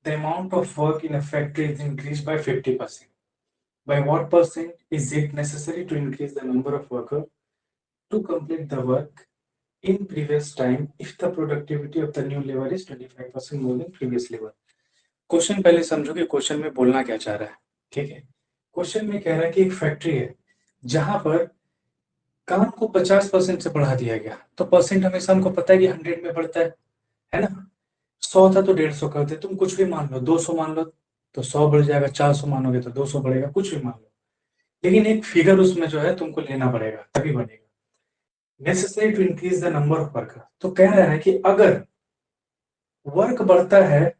The amount of work in a factory is increased by 50%. By what percent is it necessary to increase the number of workers to complete the work in previous time if the productivity of the new labor is 25% more than previous labor? Question पहले समझो कि question में बोलना क्या चाह रहा है। ठीक है, क्वेश्चन में कह रहा है कि एक फैक्ट्री है जहां पर काम को 50% से बढ़ा दिया गया, तो परसेंट हमेशा हमको पता है कि 100 में बढ़ता है ना। 100 था तो 150 कर दे, तुम कुछ भी मान लो, 200 मान लो तो 100 बढ़ जाएगा, 400 मानोगे तो 200 बढ़ेगा, कुछ भी मान लो, लेकिन एक फिगर उसमें जो है तुमको लेना पड़ेगा तभी बनेगा। Necessary to increase the number of worker, तो कह रहा है कि अगर वर्क बढ़ता है,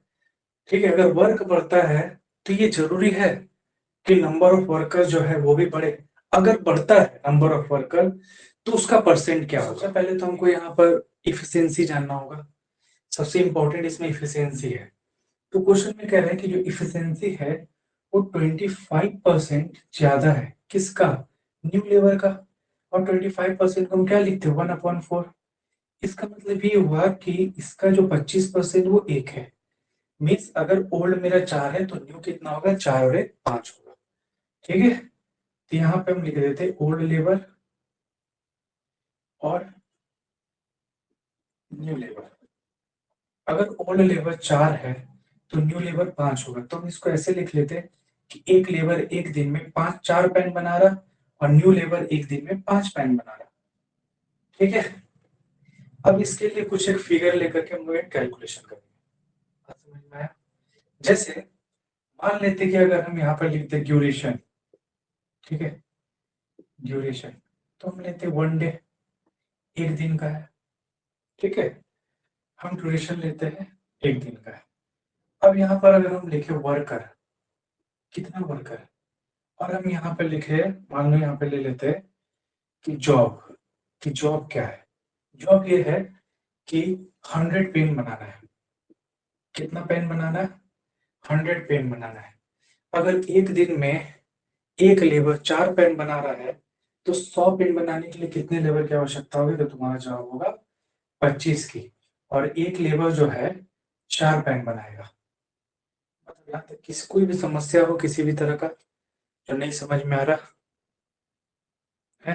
ठीक है, अगर वर्क बढ़ता है तो ये जरूरी है कि नंबर ऑफ वर्कर जो है वो भी बढ़े। अगर बढ़ता है नंबर ऑफ वर्कर तो उसका परसेंट क्या होगा। पहले तो हमको यहाँ पर इफिशियंसी जानना होगा, सबसे इंपॉर्टेंट इसमें इफिशियंसी है। तो क्वेश्चन में कह रहे हैं कि जो इफिशियंसी है वो 25% ज्यादा है, किसका, न्यू लेबर का, और 25% को हम क्या लिखते हैं, 1/4। इसका मतलब ये हुआ कि इसका जो 25% वो 1 है। मीन्स अगर ओल्ड मेरा 4 है तो न्यू कितना होगा, 4 और 1 5 होगा। ठीक है, तो यहाँ पे हम लिख देते ओल्ड लेबर और न्यू लेबर। अगर ओल्ड लेबर 4 है तो न्यू लेबर 5 होगा, तो हम इसको ऐसे लिख लेते हैं कि एक लेबर एक दिन में 4 पेन बना रहा और न्यू लेबर एक दिन में 5 पेन बना रहा। ठीक है, अब इसके लिए कुछ एक फिगर लेकर के हम लोग कैलकुलेशन करेंगे। समझ में आया? जैसे मान लेते कि अगर हम यहाँ पर लिखते ड्यूरेशन, ठीक है, ड्यूरेशन तो हम लेते 1 डे, एक दिन का है। ठीक है, हम ड्यूरेशन लेते हैं एक दिन का है। अब यहाँ पर अगर हम लिखे वर्कर, कितना वर्कर, और हम यहाँ पे लिखे, मान लो यहाँ पे ले लेते हैं कि जॉब, कि जॉब क्या है, जॉब ये है कि 100 पेन बनाना है। कितना पेन बनाना है, 100 पेन बनाना है। अगर एक दिन में एक लेबर 4 पेन बना रहा है तो 100 पेन बनाने के लिए कितने लेबर की आवश्यकता होगी, तो तुम्हारा जवाब होगा 25 की, और एक लेबर जो है 4 पेन बनाएगा। मतलब यहाँ तक किसी कोई भी समस्या हो किसी भी तरह का जो नहीं समझ में आ रहा है?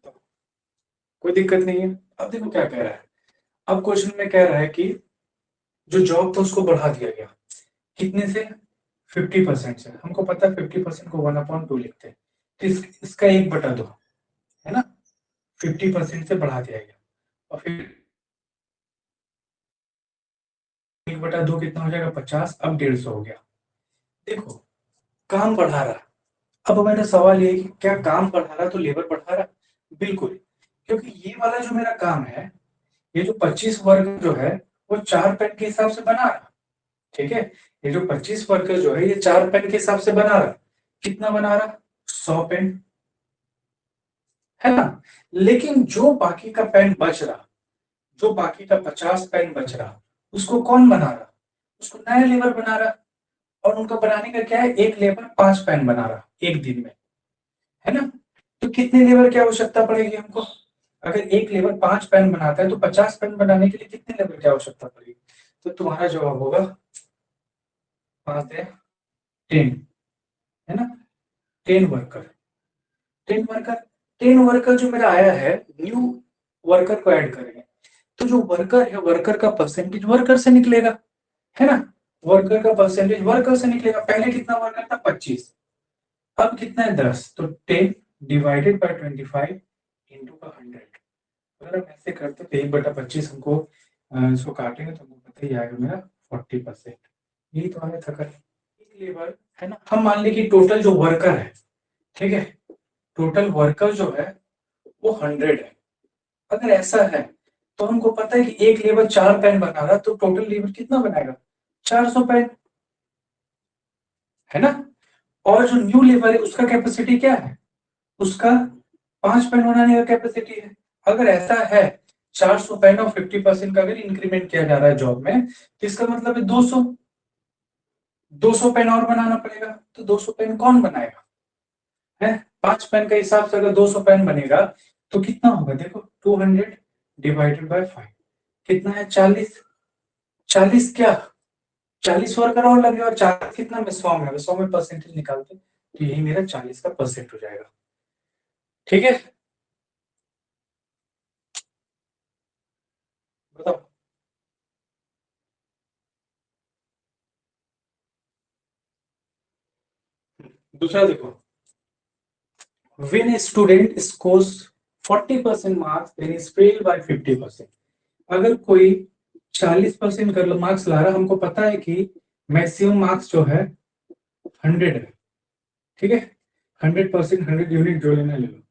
तो कोई दिक्कत नहीं है। अब देखो क्या कह रहा है, अब क्वेश्चन में कह रहा है कि जो जॉब था उसको बढ़ा दिया गया, कितने से, 50% से। हमको पता है 50% को 1/2 लिखते हैं, तो इसका 1/2 है ना, 50% से बढ़ा दिया गया, और फिर 1/2 कितना हो जाएगा, 50, अब 150 हो गया। देखो काम बढ़ा रहा, अब मेरा सवाल ये है कि क्या काम बढ़ा रहा तो लेबर बढ़ा रहा, बिल्कुल, क्योंकि ये वाला जो मेरा काम है, ये जो 25 वर्ग जो है वो 4 पेन के हिसाब से बना रहा। ठीक है, ये जो 25 वर्कर जो है ये 4 पेन के हिसाब से बना रहा, कितना बना रहा, 100 पेन, है ना। लेकिन जो बाकी का पेन बच रहा, जो बाकी का 50 पेन बच रहा, उसको कौन बना रहा, उसको नया लेबर बना रहा, और उनका बनाने का क्या है, एक लेबर 5 पेन बना रहा एक दिन में, है ना। तो कितने लेबर की आवश्यकता पड़ेगी हमको, अगर एक लेबर 5 पेन बनाता है तो 50 पेन बनाने के लिए कितने लेबर की आवश्यकता पड़ेगी, तो तुम्हारा जवाब होगा 5 से 10, है ना, 10 वर्कर। 10 वर्कर, 10 वर्कर जो मेरा आया है, न्यू वर्कर को ऐड करेंगे तो जो वर्कर है वर्कर का परसेंटेज वर्कर से निकलेगा, है ना, वर्कर का परसेंटेज वर्कर से निकलेगा। पहले कितना वर्कर था, 25, अब कितना है, 10, तो 10 डिवाइडेड बाय 25 इंटू का 100। अगर हम ऐसे करते तो 1/25 हमको इसको काटेंगे तो हमको पता ही आएगा मेरा 40%। यही तो आया था कल। एक लेबर, है ना, हम मान ली कि टोटल जो वर्कर है, ठीक है, टोटल वर्कर जो है वो 100 है। अगर ऐसा है तो हमको पता है कि एक लेबर 4 पेन बना रहा, तो टोटल लेबर कितना बनाएगा, 400 पेन, है ना। और जो न्यू लेबर है उसका कैपेसिटी क्या है, उसका 5 पेन बनाने का कैपेसिटी है। अगर ऐसा है 400 पेन और 50% का अगर इंक्रीमेंट किया जा रहा है जॉब में, तो इसका मतलब है 200 पेन और बनाना पड़ेगा। तो 200 पेन कौन बनाएगा, है, 5 पेन के हिसाब से अगर 200 पेन बनेगा तो कितना होगा देखो, 200 डिवाइडेड बाय 5 कितना है, 40। 40 क्या, 40 वर्कर और लगे, और 40 कितना में, 100 में, 100 में परसेंटेज निकालते, तो यही मेरा 40 का परसेंट हो जाएगा। ठीक है, बताओ। दूसरा देखो, when a student scores 40% marks then is failed by 50%। अगर कोई 40% कर मार्क्स ला रहा, हमको पता है कि मैक्सिमम मार्क्स जो है 100 है, ठीक है, 100%, 100 यूनिट जो लेना ले लो,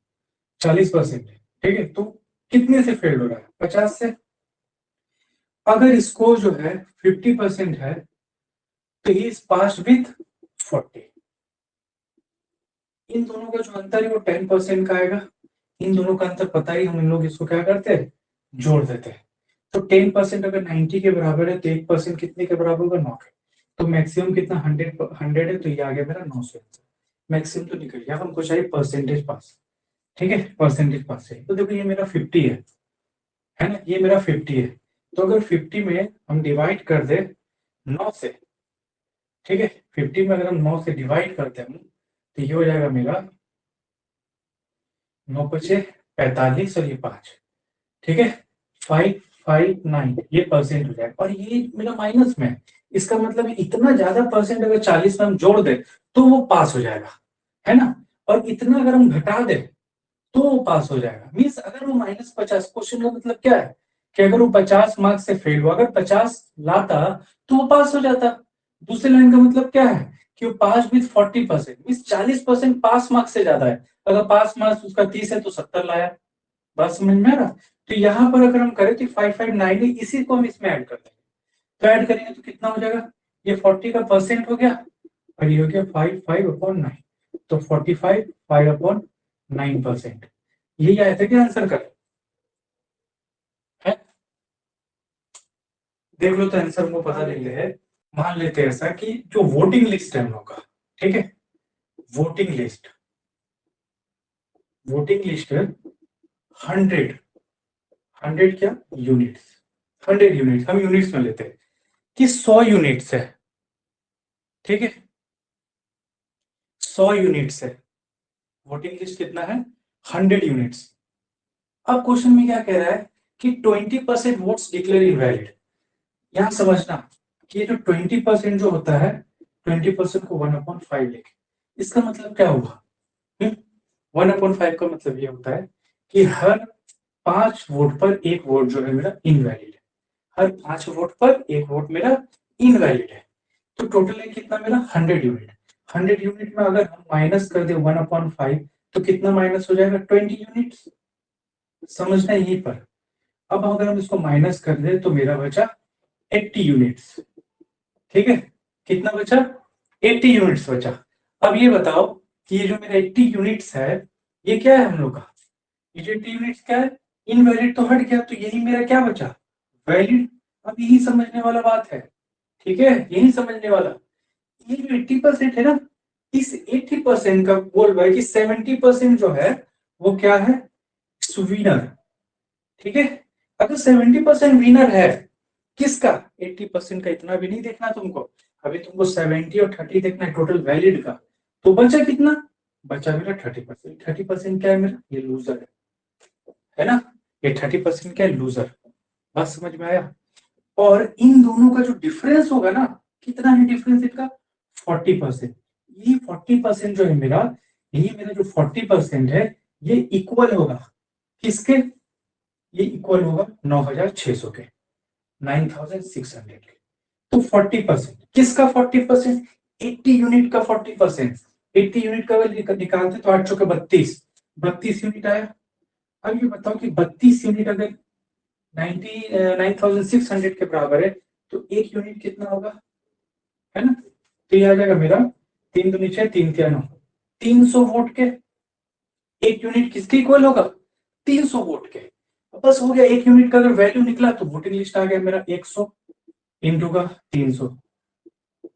40% है, ठीक है, तो कितने से फेल हो रहा है, 50 से। अगर स्कोर जो है 50% है, तो ही इज पास विथ 40। इन दोनों का जो अंतर है वो 10% का आएगा। इन दोनों का अंतर पता ही, हम इन लोग इसको क्या करते हैं, जोड़ देते हैं। तो 10% अगर 90 के बराबर है, तो 1% कितने के बराबर होगा, 9 के। तो मैक्सिमम कितना, 100 है, तो ये आ गया मेरा 9 से। मैक्सिमम तो निकल गया, हमको चाहिए परसेंटेज पास। ठीक है, परसेंटेज पास है, तो देखो ये मेरा 50 है ना, ये मेरा 50 है। तो अगर 50 में हम डिवाइड कर दे 9 से, ठीक है, 50 में अगर हम 9 से डिवाइड करते हैं, तो ये हो जाएगा मेरा 9 पचे 45 और ये 5, ठीक है, 559 ये परसेंट हो जाएगा, और ये मेरा माइनस में है। इसका मतलब इतना ज्यादा परसेंट अगर 40 में हम जोड़ दे तो वो पास हो जाएगा, है ना। और इतना अगर हम घटा दे तो वो पास हो जाएगा। मीन्स अगर वो -50, क्वेश्चन का मतलब क्या है कि अगर वो 50 मार्क्स से फेल हुआ, अगर 50 लाता तो वो पास हो जाता। दूसरी लाइन का मतलब क्या है कि वो पास विथ 40%, मीन्स 40% पास मार्क्स से ज्यादा है। अगर पास मार्क्स उसका 30 है तो 70 लाया। बात समझ में आ रहा। तो यहाँ पर अगर हम करें तो 559 है, इसी को हम इसमें ऐड कर देंगे। तो ऐड करेंगे तो कितना हो जाएगा, ये 40 का परसेंट हो गया, और ये हो गया 5/9। तो 45 5/9%। यही आया था क्या आंसर का, है। देख लो तो आंसर को पता लेते हैं। मान लेते हैं ऐसा कि जो वोटिंग लिस्ट है हम लोग का, ठीक है, वोटिंग लिस्ट, वोटिंग लिस्ट है 100, 100 क्या यूनिट्स, 100 यूनिट्स, हम यूनिट्स में लेते हैं कि 100 यूनिट्स है, ठीक है, 100 यूनिट्स है। वोटिंग लिस्ट कितना है, 100 यूनिट्स। अब क्वेश्चन में क्या कह रहा है कि 20% वोट्स डिक्लेयर इनवैलिड। यहां समझना कि ये जो 20% जो होता है, 20% को 1/5 लेके, इसका मतलब क्या हुआ, 1/5 का मतलब ये होता है कि हर 5 वोट पर एक वोट जो है मेरा इनवैलिड है। हर 5 वोट पर एक वोट मेरा इनवैलिड है। तो टोटल है कितना मेरा, 100 यूनिट। 100 यूनिट में अगर हम माइनस कर दे 1/5, तो कितना माइनस हो जाएगा, 20 यूनिट। समझना यहीं पर। अब अगर हम इसको माइनस कर दे तो मेरा बचा 80 यूनिट्स, ठीक है, कितना बचा, 80 यूनिट्स बचा। अब ये बताओ कि ये जो मेरा 80 यूनिट्स है, ये क्या है हम लोग का, ये जो 80 यूनिट्स क्या है, इनवैलिड तो हट गया, तो यही मेरा क्या बचा, वैलिड। अब यही समझने वाला बात है, ठीक है, यही समझने वाला। ये जो 80% है ना, इस 80% का बोल रहा है कि 70% जो है वो क्या है, विनर, ठीक है। अगर 70% विनर है किसका, 80% का, इतना भी नहीं देखना तुमको, अभी तुमको 70 और 30 देखना है टोटल वैलिड का। तो बचा कितना, बचा मेरा 30%। 30% क्या है मेरा, ये लूजर है ना, ये 30% क्या है, लूजर। बात समझ में आया। और इन दोनों का जो डिफरेंस होगा ना, कितना है डिफरेंस इनका, 40%। ये 40% जो है मेरा, यही मेरा जो 40% है, ये इक्वल होगा किसके, ये इक्वल होगा 9600 के, 9600 के। तो 40% किसका, 40%, 80 यूनिट का 40%। 80 यूनिट का अगर निकालते तो 8 चौके 32, 32 यूनिट आया। अब ये बताओ कि 32 यूनिट अगर 9600 के बराबर है, तो एक यूनिट कितना होगा, है ना। तो ये आ जाएगा मेरा 3 दूनी 6, 3 तिया 9, 300 वोट के। एक यूनिट किसके इक्वल होगा, 300 वोट के। बस हो गया, एक यूनिट का अगर वैल्यू निकला तो वोटिंग लिस्ट आ गया मेरा 100 इंटू का 300,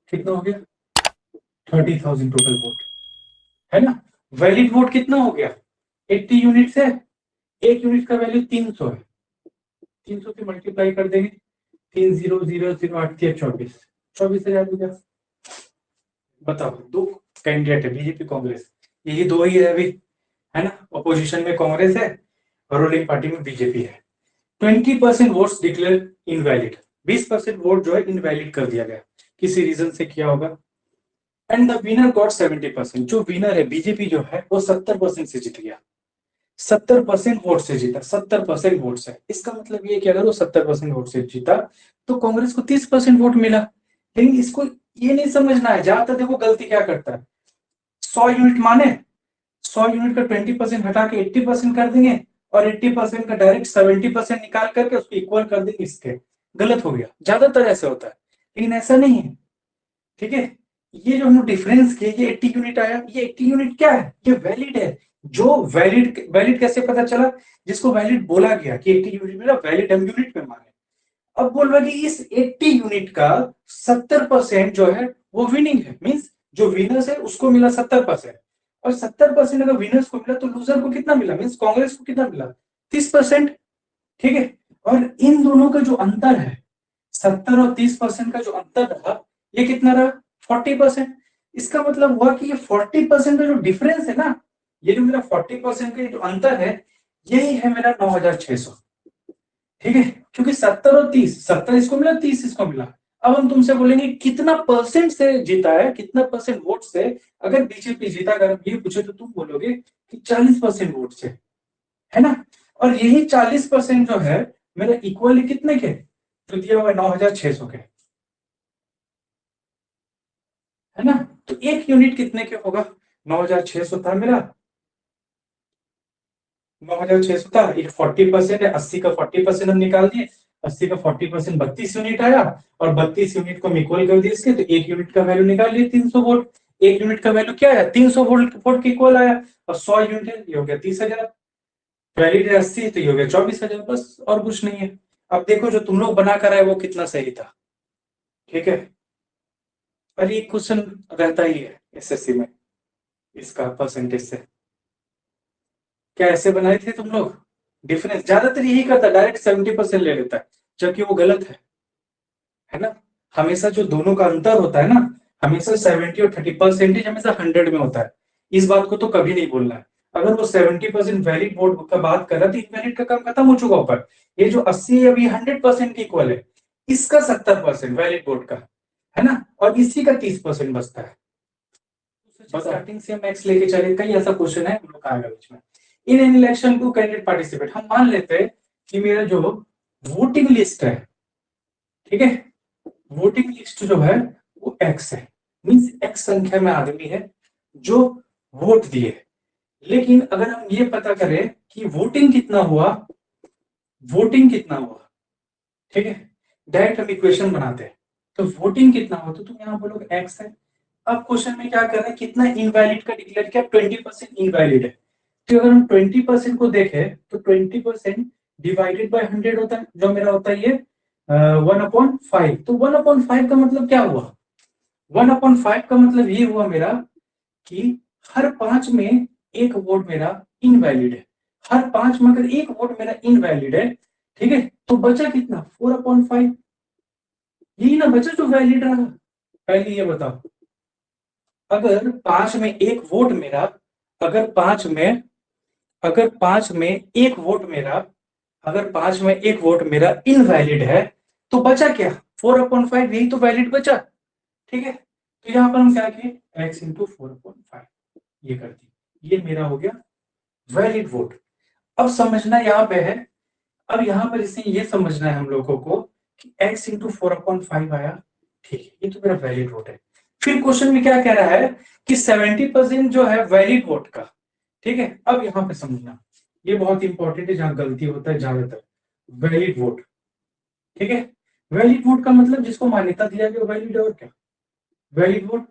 कितना हो गया, 30,000 टोटल वोट, है ना। वैलिड वोट कितना हो गया, 80 यूनिट से एक यूनिट का वैल्यू 300 है, 300 से मल्टीप्लाई कर देंगे, 300008 24, 24,000 हो गया। बताओ, दो कैंडिडेट है बीजेपी कांग्रेस, यही दो ही है अभी, है ना। अपोजिशन में कांग्रेस है और रूलिंग पार्टी में बीजेपी है। 20% वोट्स डिक्लेयर इनवैलिड, 20% वोट जो है इनवैलिड कर दिया गया, किसी रीजन से किया होगा। एंड द विनर गॉट 70%, जो विनर है बीजेपी जो है वो 70% से जीत गया, 70% वोट से जीता, 70% वोट से। इसका मतलब ये कि अगर वो 70% वोट से जीता तो कांग्रेस को 30% वोट मिला। लेकिन इसको ये नहीं समझना है, जहां तक देखो गलती क्या करता है, 100 यूनिट माने, 100 यूनिट का 20% हटा के 80% कर देंगे और 80% का डायरेक्ट 70% निकाल करके उसको इक्वल कर देंगे इसके। गलत हो गया, ज्यादातर ऐसे होता है, लेकिन ऐसा नहीं है। ठीक है, ये जो हम डिफरेंस किए, ये 80 यूनिट आया, ये 80 यूनिट क्या है, ये वैलिड है। जो वैलिड, वैलिड कैसे पता चला, जिसको वैलिड बोला गया कि 80 यूनिट मेरा वैलिड, हम यूनिट में माने। अब बोल रहा कि इस 80 यूनिट का 70% जो है वो विनिंग है, मींस जो विनर्स है उसको मिला 70%, और 70% अगर विनर्स को मिला तो लूजर को कितना मिला, मींस कांग्रेस को कितना मिला, 30%। ठीक है, और इन दोनों का जो अंतर है, 70 और 30% का जो अंतर रहा, ये कितना रहा, 40%। इसका मतलब हुआ कि ये 40% का जो डिफरेंस है ना, ये जो मेरा 40% का जो अंतर है, यही है मेरा 9,600। ठीक है, क्योंकि 70 और 30, 70 इसको मिला, 30 इसको मिला। अब हम तुमसे बोलेंगे कितना परसेंट से जीता है, कितना परसेंट वोट से अगर बीजेपी जीता, अगर हम ये पूछे तो तुम बोलोगे कि 40% वोट से, है ना। और यही 40% जो है मेरा इक्वली कितने के, तो दिया हुआ 9,600 के, है ना। तो एक यूनिट कितने के होगा, 9,600 था मेरा, 9,600 था, ये 40% है, 80 का 40% हम निकाल दिए, 80 का 40% 32 यूनिट आया, और 32 यूनिट को हम इक्वल कर दिए इसके, तो एक यूनिट का वैल्यू निकाल लिए 300 वोट। एक यूनिट का वैल्यू क्या है, 300 वोल्ट वोट के इक्वल आया, और 100 यूनिट है, ये हो गया 30,000। वैलिड है 80, तो ये हो गया 24,000, बस और कुछ नहीं है। अब देखो जो तुम लोग बना कर आए वो कितना सही था। ठीक है, पर ये क्वेश्चन रहता ही है एसएससी में, इसका परसेंटेज से। क्या ऐसे बनाए थे तुम लोग, डिफरेंस ज्यादातर यही करता, डायरेक्ट 70% ले लेता है, जबकि वो गलत है ना। हमेशा जो दोनों का अंतर होता है ना, हमेशा 70 और 30 परसेंटेज हमेशा 100 में होता है। इस बात को तो कभी नहीं बोलना है। अगर वो 70% वैलिड वोट का बात कर रहा है तो इनवैलिड का काम खत्म हो चुका ऊपर। ये जो 80 है अभी 100% के इक्वल है, इसका 70% वैलिड वोट का, है ना, और इसी का 30% बचता है। बस स्टार्टिंग से हम एक्स लेके चले, कई ऐसा क्वेश्चन है हम लोग का आएगा बीच में। In an election to candidate participate, हम मान लेते हैं कि मेरा जो वोटिंग लिस्ट है, ठीक है, वोटिंग लिस्ट जो है वो एक्स है, मींस एक्स संख्या में आदमी है जो वोट दिए। लेकिन अगर हम ये पता करें कि वोटिंग कितना हुआ, वोटिंग कितना हुआ, ठीक है, डायरेक्ट हम इक्वेशन बनाते हैं। तो वोटिंग कितना हुआ, तो तुम यहां बोलोगे एक्स है। अब क्वेश्चन में क्या कर रहे हैं, कितना इनवैलिड का डिक्लेयर किया, 20% इनवैलिड है। तो अगर हम 20% को देखें तो 20% डिवाइडेड बाय 100 होता है, जो मेरा होता है ये 1/5। तो 1/5 का मतलब क्या हुआ, 1/5 का मतलब ये हुआ मेरा कि हर 5 में एक वोट मेरा इनवैलिड है। हर 5 में अगर एक वोट मेरा इनवैलिड है, ठीक है, तो बचा कितना, 4/5, यही ना बचा जो वैलिड रहा। पहले ये बताओ, अगर 5 में एक वोट मेरा, अगर 5 में, अगर 5 में एक वोट मेरा, अगर 5 में एक वोट मेरा इनवैलिड है, तो बचा क्या, 4/5, यही तो वैलिड बचा। ठीक है, तो यहां पर हम क्या किए, x इंटू 4/5 ये कर दी, ये मेरा हो गया वैलिड वोट। अब समझना यहाँ पे है, अब यहाँ पर इसे ये समझना है हम लोगों को कि x इंटू 4/5 आया, ठीक है, ये तो मेरा वैलिड वोट है। फिर क्वेश्चन में क्या कह रहा है कि 70% जो है वैलिड वोट का। ठीक है, अब यहाँ पे समझना, ये बहुत इंपॉर्टेंट है, जहां गलती होता है ज्यादातर, वैलिड वोट। ठीक है, वैलिड वोट का मतलब जिसको मान्यता दिया गया वैलिड है, और क्या, वैलिड वोट।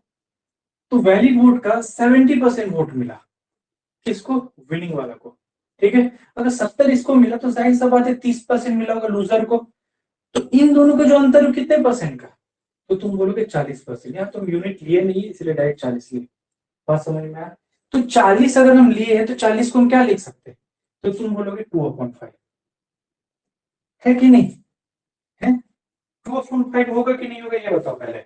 तो वैलिड वोट का 70% वोट मिला, किसको, विनिंग वाला को। ठीक है, अगर 70 इसको मिला तो जाहिर सा बात है 30% मिला होगा लूजर को। तो इन दोनों का जो अंतर है कितने परसेंट का, तो तुम बोलोगे 40%। यहाँ तुम यूनिट लिए नहीं इसलिए डायरेक्ट 40 लिए, बात समझ में आया। तो 40 अगर हम लिए हैं तो 40 को हम क्या लिख सकते हैं, तो तुम बोलोगे 2/5 है कि नहीं है? 2/5 होगा कि नहीं होगा ये बताओ पहले।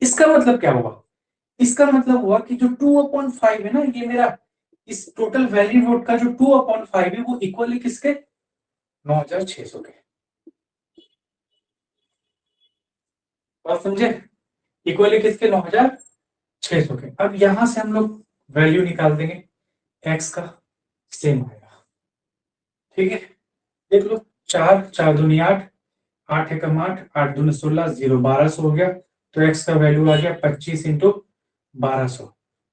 इसका मतलब क्या हुआ? इसका मतलब हुआ कि जो 2/5 है ना, ये मेरा इस टोटल वैलिड वोट का जो 2/5 है वो इक्वल है किसके? 9600 के। बात समझे? इक्वल है किसके? 9600 के। अब यहां से हम लोग वैल्यू निकाल देंगे एक्स का, सेम आएगा। ठीक है, देख लो, 4 4 दूनी 8, 8 एकम 8, 8 दूनी 16, 0 1200 हो गया। तो एक्स का वैल्यू आ गया 25 इंटू 1200।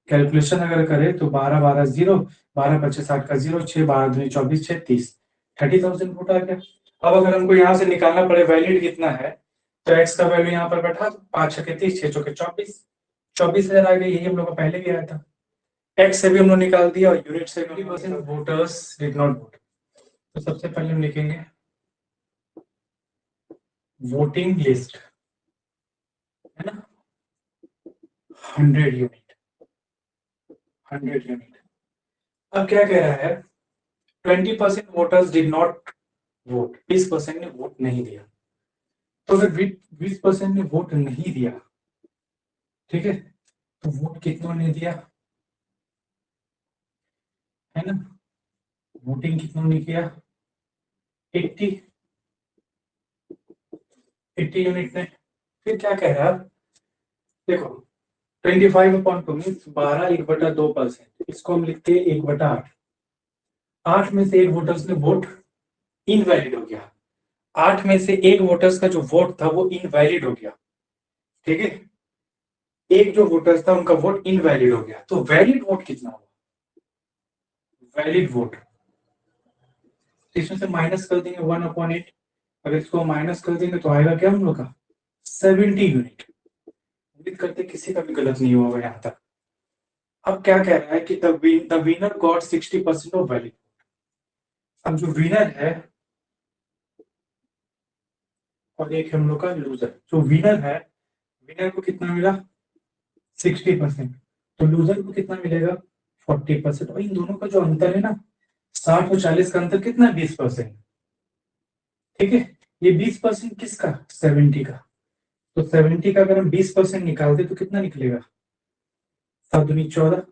कैलकुलेशन अगर करें तो 12 12 0, 12 25 8 का 0, 6 12 दूनी 24, 6 30, 30,000 वोट आ गया। अब अगर हमको यहाँ से निकालना पड़े वैलिड कितना है, तो एक्स का वैल्यू यहाँ पर बैठा, 5 छके 30, 6 चौके 24, 24,000 आ गया। यही हम लोग का पहले भी आया था। एक्स से भी हम लोग निकाल दिया और यूनिट से भी। Voters did not vote. तो सबसे पहले हम लिखेंगे वोटिंग लिस्ट, है ना, 100 यूनिट, 100 यूनिट। अब क्या कह रहा है? 20% वोटर्स डिड नॉट वोट, 20% ने वोट नहीं दिया। तो अगर 20% ने वोट नहीं दिया, ठीक है, तो वोट कितनों ने दिया, है ना, वोटिंग कितनों ने किया? 80, 80 यूनिट ने। फिर क्या कह रहा है? देखो, 25/2 मीन्स 12 1/2%। इसको हम लिखते हैं 1/8। 8 में से एक वोटर्स ने वोट इनवैलिड हो गया। 8 में से एक वोटर्स का जो वोट था वो इनवैलिड हो गया। ठीक है, एक जो वोटर्स था उनका वोट इनवैलिड हो गया। तो वैलिड वोट कितना हुआ? वैलिड वोट, इसमें से माइनस कर देंगे 1/8। अगर इसको माइनस कर देंगे तो आएगा क्या हम लोग का? 70 यूनिट। उम्मीद करते किसी का भी गलत नहीं हुआ यहाँ तक। अब क्या कह रहा है कि the winner got 60% of valid. अब जो विनर है और एक हम लोग का लूजर, जो विनर है, विनर को कितना मिला? 60%। तो लूजर को कितना मिलेगा? 40%। और इन दोनों का जो अंतर है ना, 60 और 40 का अंतर कितना? 20%। ठीक है, ये 20% किसका? 70 का। तो 70 का अगर हम 20% निकालते तो कितना निकलेगा? 7 दूनी 14।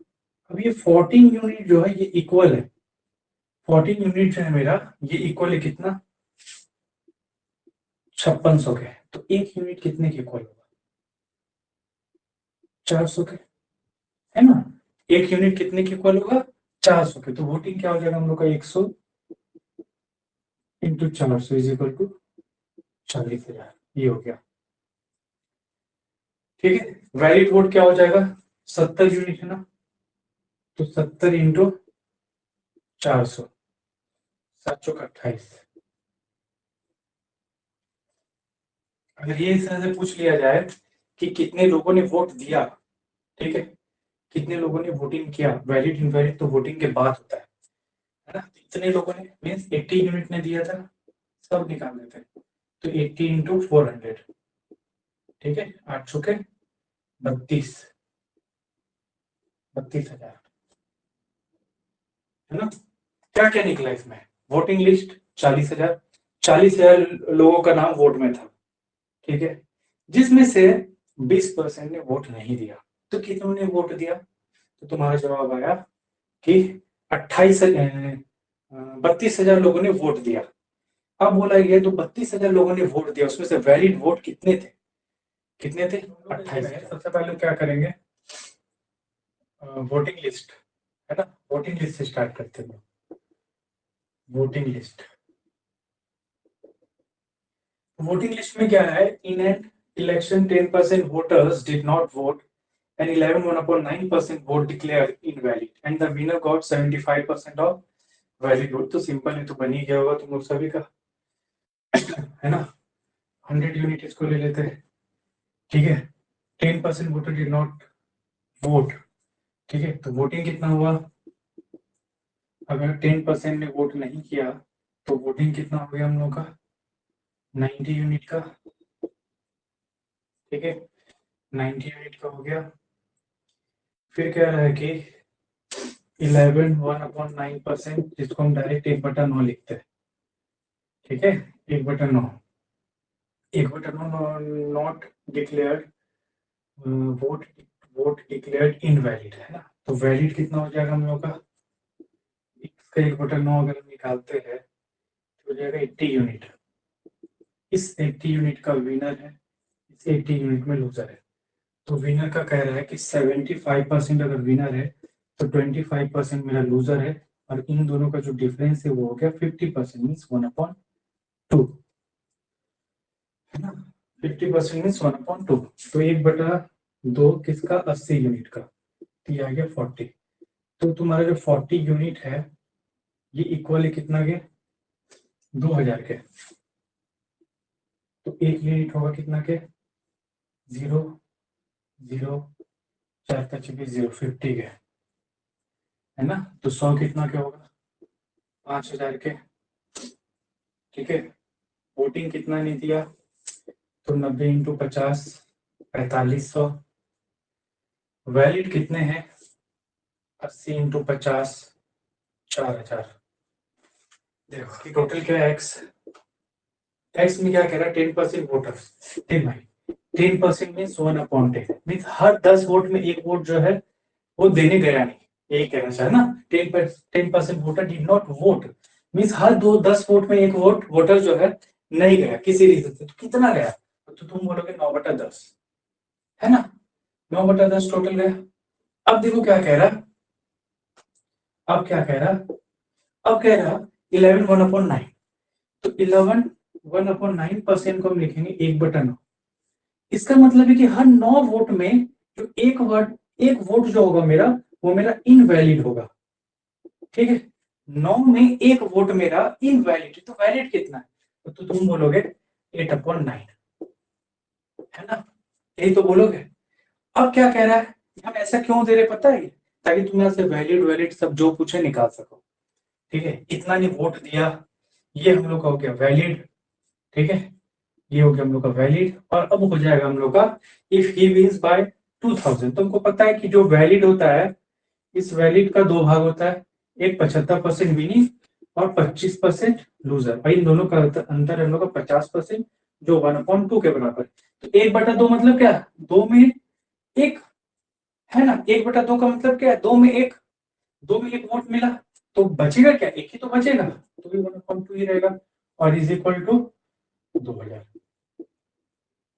अब ये 14 यूनिट जो है ये इक्वल है, 14 यूनिट जो है मेरा ये इक्वल है कितना? 5600 के। तो एक यूनिट कितने के इक्वल होगा? 400 के, है ना। एक यूनिट कितने के इक्वल होगा? 400 के। तो वोटिंग क्या हो जाएगा हम लोग का? 100 इंटू 400 इज इक्वल टू 40,000। ये हो गया। ठीक है, वैलिड वोट क्या हो जाएगा? 70 यूनिट है ना, तो 70 इंटू 400, 7 चौक 28। अगर ये इस तरह से पूछ लिया जाए कि कितने लोगों ने वोट दिया, ठीक है, कितने लोगों ने वोटिंग किया, वैलिड इनवैलिड तो वोटिंग के बाद होता है ना। तो इतने लोगों ने मीन्स 80 यूनिट ने दिया था, सब निकाल देते हैं। तो 80 इंटू 400, ठीक है, 8 चौके 32, 32,000, है ना। क्या क्या निकला इसमें? वोटिंग लिस्ट 40,000, 40,000 लोगों का नाम वोट में था, ठीक है, जिसमें से 20% ने वोट नहीं दिया। तो कितनों ने वोट दिया? तो तुम्हारा जवाब आया कि 32,000 लोगों ने वोट दिया। अब बोला गया तो 32,000 लोगों ने वोट दिया, उसमें से वैलिड वोट कितने थे? कितने थे? 28,000। सबसे पहले क्या करेंगे? वोटिंग लिस्ट, है ना, वोटिंग लिस्ट से स्टार्ट करते हैं। वोटिंग लिस्ट, वोटिंग लिस्ट में क्या है? इन an election 10% voters did not vote and 11.9% vote declared invalid and the winner got 75% of valid vote। तो सिंपल है, तो बन ही गया होगा तुम लोग सभी का, है ना। 100 यूनिट इसको ले लेते हैं, ठीक है। 10% वोटर डिड नॉट वोट, ठीक है, तो वोटिंग कितना हुआ? अगर 10% ने वोट नहीं किया तो वोटिंग कितना हो गया हम लोग का? 90 यूनिट का, ठीक है, 90 यूनिट का हो गया। फिर कह रहा है कि 11 1/9%, जिसको हम डायरेक्ट 1/9 लिखते हैं। ठीक है, 1/9, 1/9 not declared, vote vote declared invalid है ना। तो वैलिड कितना हो जाएगा हम लोग का, इसका 1/9 अगर हम निकालते हैं तो हो जाएगा 80 यूनिट। इस 80 यूनिट का विनर है, इस 80 यूनिट में लूजर है। तो विनर का कह रहा है कि 75% अगर विनर है तो 25% मेरा लूजर है, और इन दोनों का जो डिफरेंस है वो हो गया 50%, मीन्स 1/2 है ना। 50% मीन्स 1/2, तो 1/2 किसका, 80 यूनिट का, तो ये आ गया 40। तो तुम्हारा जो 40 यूनिट है ये इक्वल है कितना के, 2000 के। तो एक यूनिट होगा कितना के, 0 0 4 का 0, 50 के है ना। तो 100 कितना के होगा, 5000 के। ठीक है, वोटिंग कितना नहीं दिया, तो 90 इंटू 50, 4500। वैलिड कितने हैं, 80 इंटू 50, 4000। देखो कि टोटल क्या है, एक्स, एक्स में क्या कह रहा है, 10% वोटर्स। ठीक भाई, 10% मीन्स 1/10, मीन्स हर 10 वोट में एक वोट जो है वो देने गया नहीं, यही कहना चाहिए ना। 10% voter did not vote, means her 10 vote में एक वोट वोटर जो है नहीं गया किसी रीजन से। तो कितना गया, तो तुम बोलोगे 9/10 है ना, 9/10 टोटल गया। अब देखो क्या कह रहा, अब क्या कह रहा, अब कह रहा 11 1/9। तो 11 1/9% को हम लिखेंगे 1/9। इसका मतलब है कि हर 9 वोट में जो एक वोट जो होगा मेरा, वो मेरा इनवैलिड होगा। ठीक है, 9 में एक वोट मेरा इनवैलिड, तो वैलिड कितना है, तो तुम बोलोगे 8/9 है ना, यही तो बोलोगे। अब क्या कह रहा है, हम ऐसा क्यों दे रहे पता है, ताकि तुम यहाँ से वैलिड वैलिड सब जो पूछे निकाल सको। ठीक है, इतना नहीं वोट दिया, ये हम लोग का हो गया वैलिड। ठीक है, ये हो गया हम लोग का वैलिड, और अब हो जाएगा हम लोग का इफ ही विंस बाय 2000। तुमको पता है कि जो वैलिड होता है, इस वैलिड का दो भाग होता है, एक 75% विनिंग और 25% लूजर। भाई इन दोनों का अंतर हम लोग का 50%, जो 1/2 के बराबर। तो 1/2 मतलब क्या, 2 में एक है ना, 1/2 का मतलब क्या है, 2 में एक, 2 में एक वोट मिला, तो बचेगा क्या, एक ही तो बचेगा, तो भी 1/2 ही रहेगा, और इज इक्वल टू 2000।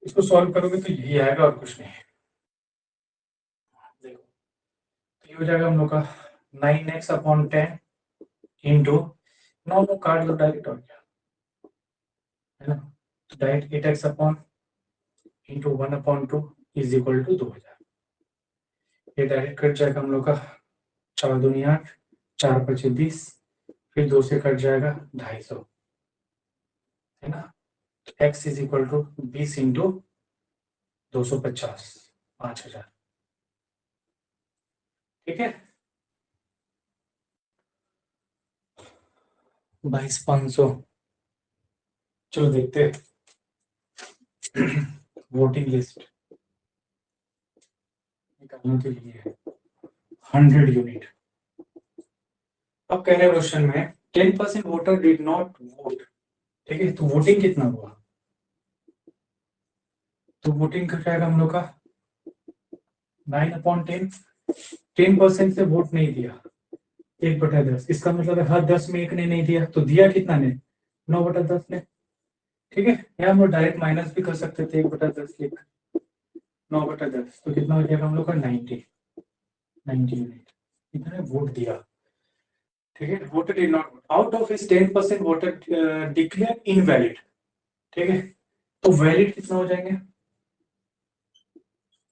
इसको सॉल्व करोगे तो यही आएगा और कुछ नहीं। देखो, तो ये हो जाएगा हम लोग का 9x/10 इंटू, 9 को काट दो डायरेक्ट, और क्या है ना, तो direct 8x upon into 1/2 is equal to 2000। ये डायरेक्ट कट जाएगा हम लोग का, 4 दूनी 8, 4 5 20, फिर 2 से कट जाएगा 250 है ना। तो x is equal to 20 into 250, 5000। ठीक है, 22,500। चलो देखते हैं वोटिंग लिस्ट निकालने के लिए 100 यूनिट। अब कह रहे हैं क्वेश्चन में 10% वोटर डिड नॉट वोट। ठीक है, तो वोटिंग कितना हुआ, तो वोटिंग का जाएगा हम लोग का 9/10, 10% से वोट नहीं दिया 1/10, इसका मतलब है हर 10 में एक ने नहीं दिया, तो दिया कितना ने, 9/10 ने। ठीक है, यहाँ हम लोग डायरेक्ट माइनस भी कर सकते थे, 1/10 लिख 9/10, तो कितना हो जाएगा हम लोग का 90 यूनिट, इतने वोट दिया। ठीक है, voter did not vote, out of इस 10% वोटर डिक्लेयर इनवैलिड। ठीक है, तो वैलिड कितना हो जाएंगे,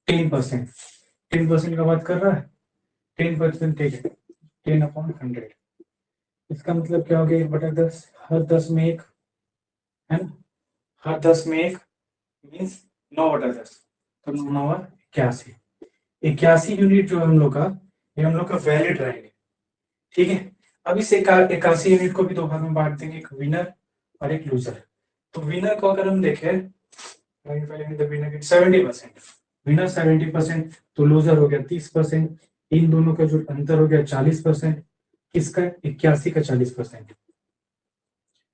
10%, 10% का बात कर रहा है, 10%। ठीक है, 10/100, इसका मतलब क्या हो गया, 1/10, हर 10 में एक है ना, हर 10 में एक मीन्स 9/10, तो 9 81, 81 यूनिट जो है हम लोग का, ये हम लोग का वैलिड रहेंगे। ठीक है, अब इस 81 यूनिट को भी दो भाग में बांट देंगे, एक विनर और एक लूजर। तो विनर को अगर हम देखें, विनर 70%, विनर 70%, तो लूजर हो गया 30%, इन दोनों का जो अंतर हो गया 40%, किसका 81 का 40%।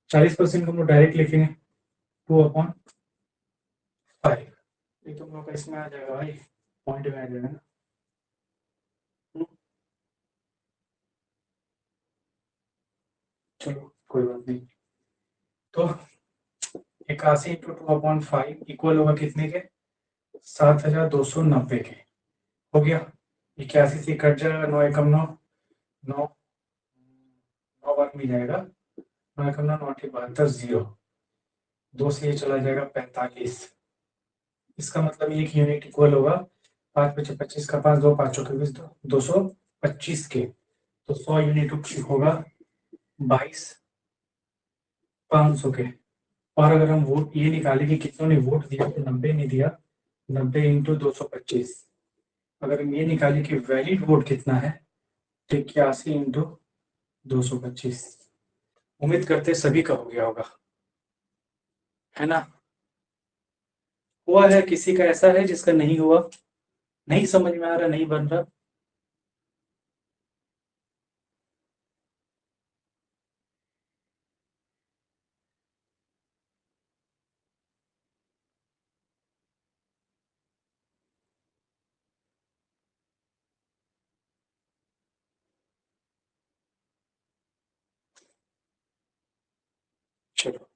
40% को हम लोग डायरेक्ट लिखेंगे 2/5। ये तुम लोग का इसमें आ जाएगा भाई, पॉइंट में आ जाएगा ना। चलो कोई बात नहीं। तो 81 इंटू 2/5 इक्वल होगा कितने के, 7290 के। हो गया, 81 से कट जाएगा, 9 एकम 9, 9 9 बार मिल जाएगा, 9 एकम 9, 9 8 72, 0, 2 से ये चला जाएगा 45। इसका मतलब एक यूनिट इक्वल होगा 5 बचे 25 का 5, 2 5 चौके 20, 225 के। तो 100 यूनिट होगा 22,500 के। और अगर हम वोट ये निकाले कि कितनों ने वोट दिया, तो 90 ने दिया, 90 इंटू 225। अगर हम ये निकाले कि वैलिड वोट कितना है, तो 81 इंटू 225। उम्मीद करते सभी का हो गया होगा, है ना। हुआ है, किसी का ऐसा है जिसका नहीं हुआ, नहीं समझ में आ रहा, नहीं बन रहा। चलो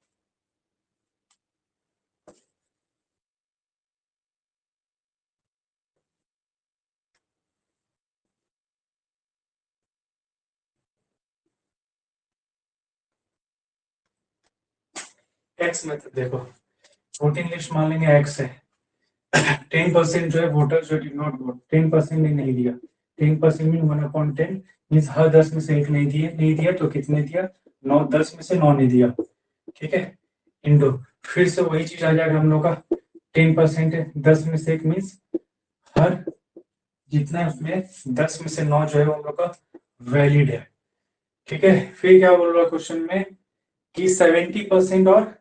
एक्स मेथड देखो, वोटिंग लिस्ट मान लेंगे एक्स है। 10% जो है वोटर जो डिड नॉट वोट, 10% ने नहीं दिया, 10% मीन 1/10 मीन्स हर 10 में से एक नहीं दिए, नहीं दिया तो कितने दिया, 9, 10 में से 9 ने दिया, ठीक है। इंटू फिर से वही चीज आ जाएगा हम लोग का, 10% है, 10 में से एक मीन्स हर जितना है उसमें 10 में से 9 जो है वो हम लोग का वैलिड है, ठीक है। फिर क्या बोल रहा है क्वेश्चन में कि 70% और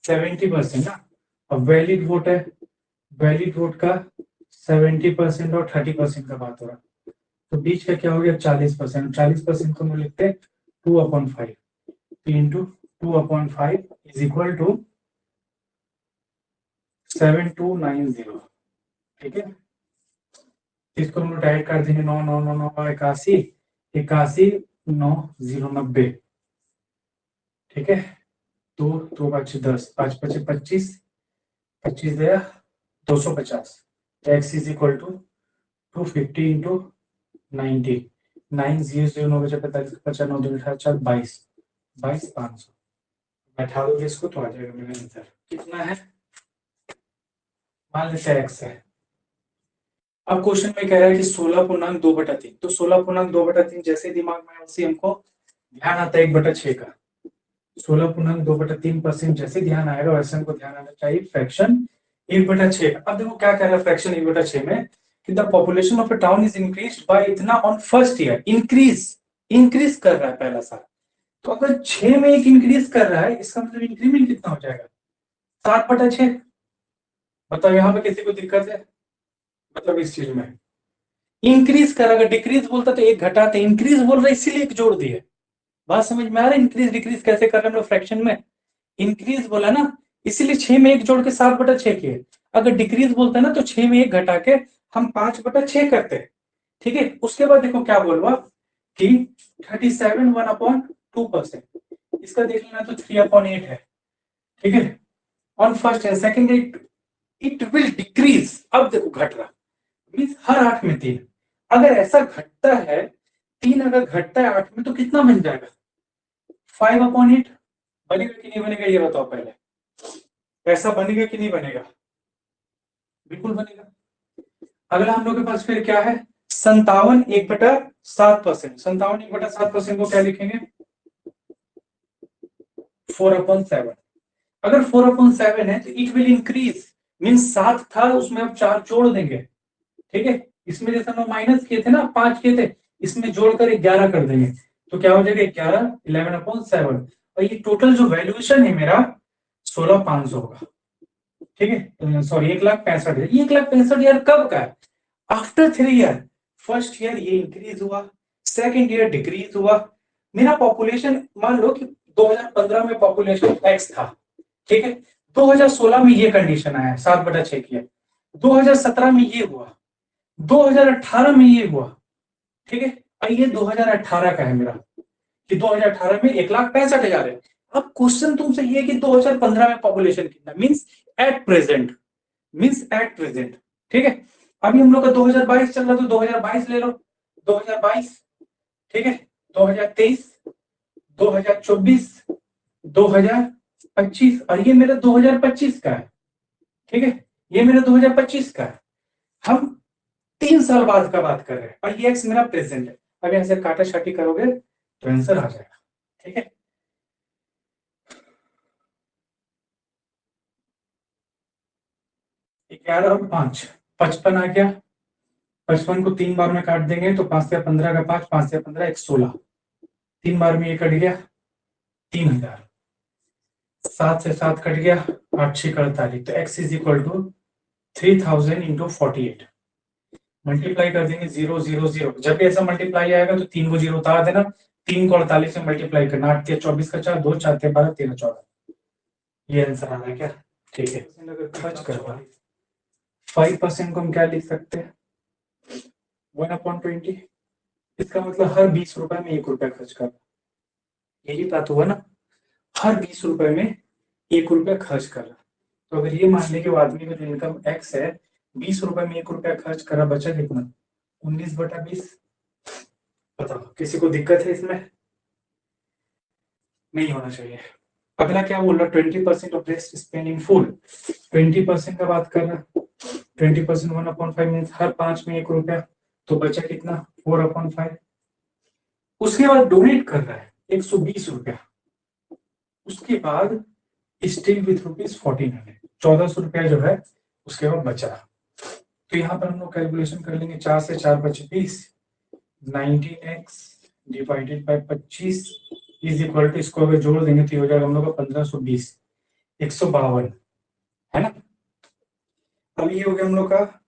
70% ना, अब वैलिड वोट है, वैलिड वोट का 70% और 30% का बात हो रहा है, तो बीच का क्या हो गया 40%। 40% को हम लिखते हैं 2/5 इंटू 2/5 इज इक्वल टू 7290, ठीक है। इसको हम लोग डायरेक्ट कर देंगे, 9 9 9 9 81, 81 9 0 90, ठीक है। तो 5 10, 5 5 25, 25 गया 250। X is equal to 250 into 90, 9 0 0 9 बचे 45, 50 9 2 4 22, 22,500। बैठा दोगे इसको तो आ जाएगा मेरा आंसर। कितना है, मान लेते हैं एक्स है। अब क्वेश्चन में कह रहा है कि 16.2/3, तो 16.2/3 जैसे दिमाग में वैसे हमको ध्यान आता है 1/6 का। 16.2/3% जैसे ध्यान आएगा वैसे हमको ध्यान आना चाहिए फ्रैक्शन 1/6। अब देखो क्या कह रहा है फ्रैक्शन 1/6 में कि the population of a town is increased by इतना ऑन फर्स्ट ईयर। इंक्रीज कर रहा है पहला साल, तो अगर 6 में एक इंक्रीज कर रहा है, इसका मतलब इंक्रीमेंट कितना हो जाएगा 7/6। बताओ यहाँ पे किसी को दिक्कत है, मतलब इस चीज में इंक्रीज कर, अगर डिक्रीज बोलता तो एक घटाते, इंक्रीज बोल रहा है इसीलिए एक जोड़ दिए। बात समझ में आ रहा है, इंक्रीज डिक्रीज कैसे कर रहे हैं हम लोग फ्रैक्शन में। इंक्रीज बोला ना, इसीलिए 6 में एक जोड़ के 7/6 किए। अगर डिक्रीज बोलता है ना तो 6 में एक घटा के हम 5/6 करते हैं, ठीक है। उसके बाद देखो क्या बोल रहा कि 37 1/2%, इसका देख लेना तो 3/8 है, ठीक है। On first and second it will decrease, अब देखो घट रहा मीन्स हर 8 में 3। अगर ऐसा घटता है, 3 अगर घटता है 8 में तो कितना बन जाएगा 5/8। बनेगा कि नहीं बनेगा ये बताओ पहले, ऐसा बनेगा कि नहीं बनेगा, बिल्कुल बनेगा। अगला हम लोग के पास फिर क्या है 57 1/7%। 57 1/7% को क्या लिखेंगे 4/7। अगर 4/7 है तो इट विल इंक्रीज मीन्स 7 था उसमें अब 4 जोड़ देंगे, ठीक है। इसमें जैसे हम माइनस किए थे ना 5 किए थे, इसमें जोड़कर 11 कर देंगे, तो क्या हो जाएगा 11 11/7। और ये टोटल जो वैल्यूएशन है मेरा 16,500 होगा, ठीक है। सॉरी 1,65,000, 1,65,000 कब का है, आफ्टर 3 ईयर। फर्स्ट ईयर ये इंक्रीज हुआ, सेकंड ईयर डिक्रीज हुआ। मेरा पॉपुलेशन मान लो कि 2015 में पॉपुलेशन एक्स था, ठीक है। 2016 में ये कंडीशन आया 7/6 किया, 2017 में ये हुआ, 2018 में ये हुआ, ठीक है। और ये 2018 का है मेरा कि 2018 में 1,65,000 है। अब क्वेश्चन तुमसे ये है कि 2015 में पॉपुलेशन कितना, मींस एट प्रेजेंट, ठीक है। अभी हम लोग का 2022 चल रहा, तो 2022 ले लो, 2022, ठीक है, 2023, 2024, 2025, और ये मेरा 2025 का है, ठीक है। ये मेरा 2025 का है। हम 3 साल बाद का बात कर रहे हैं, और ये एक्स मेरा प्रेजेंट है। अब यहां से काटा छाटी करोगे तो आंसर आ जाएगा, ठीक है। ग्यारह और 5, 55 आ गया। 55 को 3 बार में काट देंगे तो 5 से 15 का 5, 5 से 15 116, 3 बार में ये कट गया 3,000, 7 से 7 कट गया, 8 6 48, तो x is equal to 3000 into 48। Multiply कर देंगे 0 0 0, जब भी ऐसा मल्टीप्लाई आएगा तो 3 को 0 उतार देना, 3 को 48 में मल्टीप्लाई करना, 8 3 24 का 4, 2 4 3 12 13 14, ये आंसर आ रहा है क्या, ठीक है। अगर खर्च करवा 5% को हम क्या लिख सकते हैं, 1/20। इसका मतलब हर 20 रुपए में 1 रुपया खर्च करना, यही बात हुआ ना, हर 20 रुपए में 1 रुपया खर्च करना। तो अगर ये मान लें कि वो आदमी का जो इनकम एक्स है, 20 रुपए में 1 रुपया खर्च करा, बचा कितना, 19/20। बताओ किसी को दिक्कत है इसमें, नहीं होना चाहिए। अगला क्या बोल रहा, 20% of rest spend in food, 20% का बात कर रहा, 20% 1/5 मीन्स हर 5 में 1 रुपया, तो बचा कितना 4/5। उसके बाद डोनेट कर रहा है 120 रुपया, उसके बाद स्टिल विथ ₹1400, 1400 रुपया जो है उसके बाद बचा। तो यहाँ पर हम लोग कैलकुलेशन कर लेंगे, 4 से 4 25, 19x divided by 25 is equal to, इसको अगर जोड़ देंगे तो हो जाएगा हम लोग का 1520, 152, है ना। अब ये हो गया हम लोग का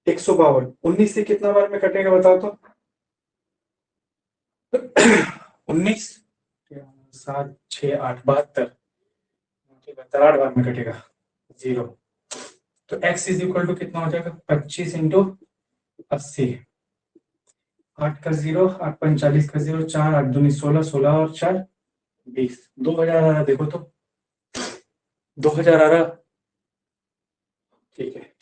152, 19 से कितना बार में कटेगा बताओ तो 19 7 6 8 72, 8 बार में कटेगा 0, तो x इज इक्वल टू कितना हो जाएगा 25 इंटू 80, 8 का 0, 8 45 का 0, 4 8 दूनी 16, 16 और 4 20, 2000 आ रहा, देखो तो 2000 आ रहा, ठीक है।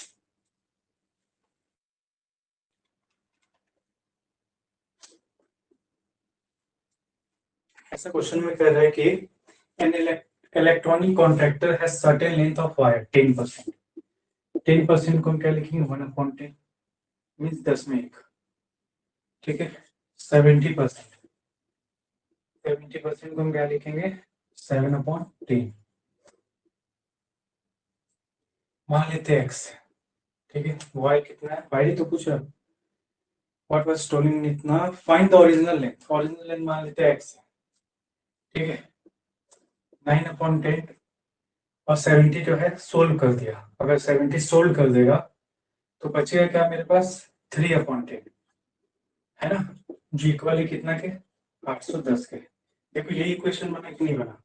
ऐसा क्वेश्चन में कह रहा है कि an electronic contractor has certain length of wire 10%, 10% को हम क्या लिखेंगे 1/10, मीन्स 10 में 1, ठीक है। 70%, 70% को हम क्या लिखेंगे 7/10, मान लेते हैं x, ठीक है। y कितना है, y तो पूछ रहा, व्हाट वाज टोलिंग इतना, find the original length, original length मान लेते हैं x, ठीक है। 9/10 और 70 जो है सोल्व कर दिया, अगर 70 सोल्व कर देगा तो बचेगा क्या मेरे पास 3/10, है ना, जो इक्वल है कितना के 810 के। देखो यही इक्वेशन बना कि नहीं बना,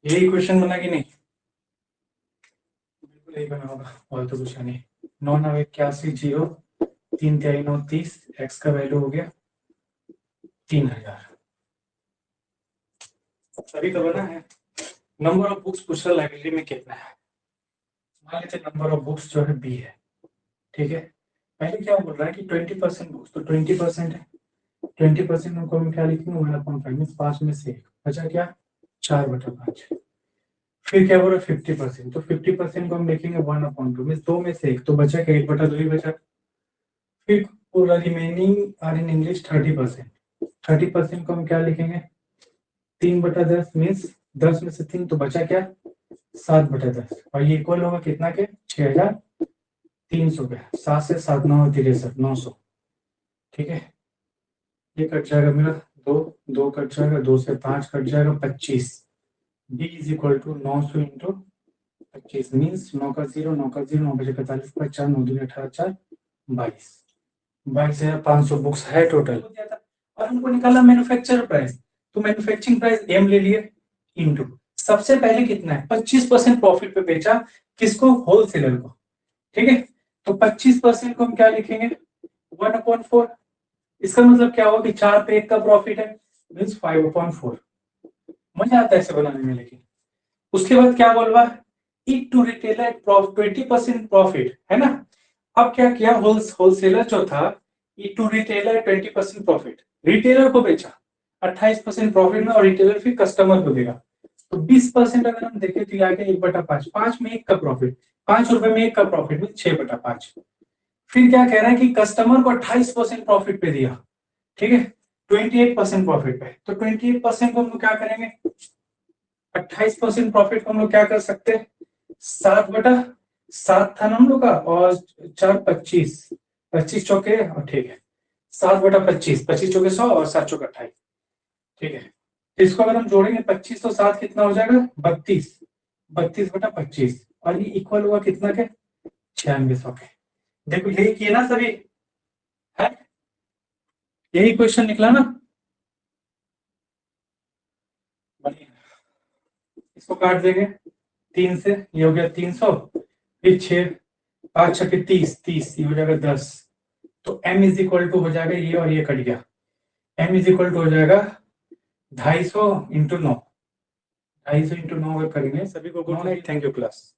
यही इक्वेशन बना कि नहीं, बिल्कुल यही बना होगा, और तो कुछ नहीं। 9 9 81 0, 3 3 9 30, एक्स का वैल्यू हो गया 3000, सभी का बना है। नंबर ऑफ बुक्स पूछ रहा लाइब्रेरी में कितना है, मान लेते नंबर ऑफ बुक्स जो है बी है, ठीक है। पहले क्या बोल रहा है कि 20% बुक्स, तो 20% है, 20% को हम क्या लिखेंगे 1/5, 5 में से 1 बचा क्या 4/5। फिर क्या बोल रहा है 50%, तो 50% को हम लिखेंगे 1/2 मीन्स 2 में से 1, तो बचा क्या 1/2 ही बचा। फिर पूरा रिमेनिंग आर इन इंग्लिश 30%, 30% को हम क्या लिखेंगे 3/10 मीन्स 10 में से 3, तो बचा क्या 7/10, और ये इक्वल होगा कितना के 6300 के, 7 से 7 9 63, 900, ठीक है। ये कट जाएगा मेरा 2 2 कट जाएगा, 2 से 5 कट जाएगा 25, b is equal to 900 into 25 means 9 का 0 9 का 0, 9 बजे 45 का 4, 9 दूनी 18 4 22, 22,500 बुक्स है टोटल और हमको निकाला मैन्युफैक्चरर प्राइस। तो मैन्युफैक्चरिंग प्राइस एम ले लिए इनटू सबसे पहले कितना है 25% प्रॉफिट पे बेचा किसको होलसेलर को। ठीक है तो 25% को हम क्या लिखेंगे 1/4। इसका मतलब क्या हुआ कि 4 पे 1 का प्रॉफिट है मींस 5/4। मजा आता है ऐसे बनाने में। लेकिन उसके बाद क्या बोलवा इट टू रिटेलर 20% प्रॉफिट है ना। अब क्या किया होलसेलर जो था it to retailer 20% profit retailer को बेचा 28% प्रॉफिट में और रिटेलर फिर कस्टमर को देगा। तो 20% अगर हम देखें तो आ गया 1/5 5 में 1 का प्रॉफिट 5 रुपए में 1 का प्रॉफिट में 6/5। फिर क्या कह रहा है कि कस्टमर को 28% प्रॉफिट पे दिया। ठीक है 28% प्रॉफिट पे तो 28% को हम लोग क्या करेंगे 28% प्रॉफिट को हम लोग क्या कर सकते हैं 7/7 था ना हम लोग का और 4 25 25 चौके और ठीक है 7/25 25 चौके 100 और 7 चौके 28। ठीक है इसको अगर हम जोड़ेंगे 25 तो 7 कितना हो जाएगा 32 32/25 और ये इक्वल हुआ कितना के 9600 के। देखो यही किए ना सभी है यही क्वेश्चन निकला ना। बढ़िया इसको काट देंगे 3 से ये हो गया 300 फिर 6 5 6 30 30 ये हो जाएगा 10। तो m इज इक्वल टू हो जाएगा ये और ये कट गया m इज इक्वल टू हो जाएगा 250 इंटू 9 250 इंटू 9 अगर करेंगे सभी को good night thank you class.